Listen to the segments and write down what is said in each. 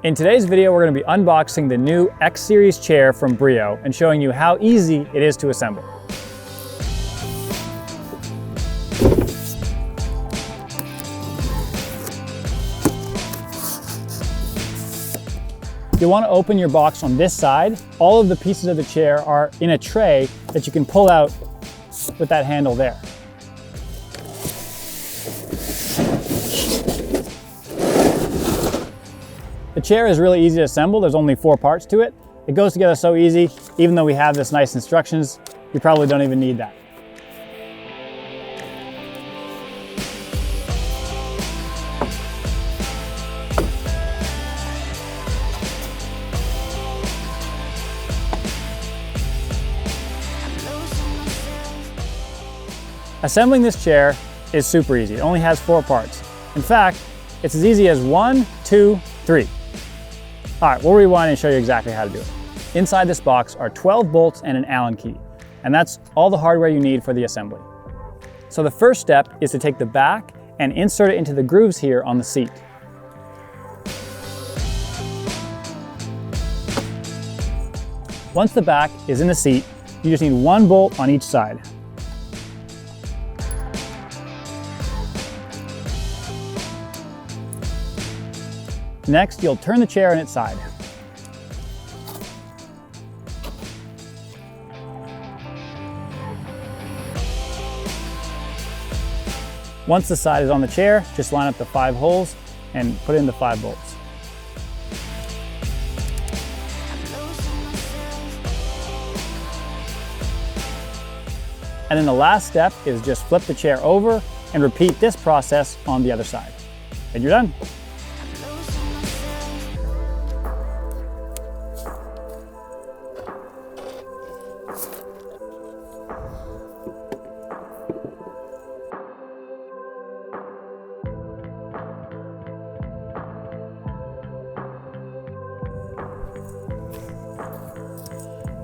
In today's video, we're going to be unboxing the new X Series chair from Breeo and showing you how easy it is to assemble. You'll want to open your box on this side. All of the pieces of the chair are in a tray that you can pull out with that handle there. The chair is really easy to assemble. There's only 4 parts to it. It goes together so easy, even though we have this nice instructions, you probably don't even need that. Assembling this chair is super easy. It only has 4 parts. In fact, it's as easy as 1, 2, 3. All right, we'll rewind and show you exactly how to do it. Inside this box are 12 bolts and an Allen key, and that's all the hardware you need for the assembly. So the first step is to take the back and insert it into the grooves here on the seat. Once the back is in the seat, you just need 1 bolt on each side. Next, you'll turn the chair on its side. Once the side is on the chair, just line up the 5 holes and put in the 5 bolts. And then the last step is just flip the chair over and repeat this process on the other side. And you're done.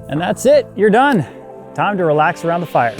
And that's it, you're done. Time to relax around the fire.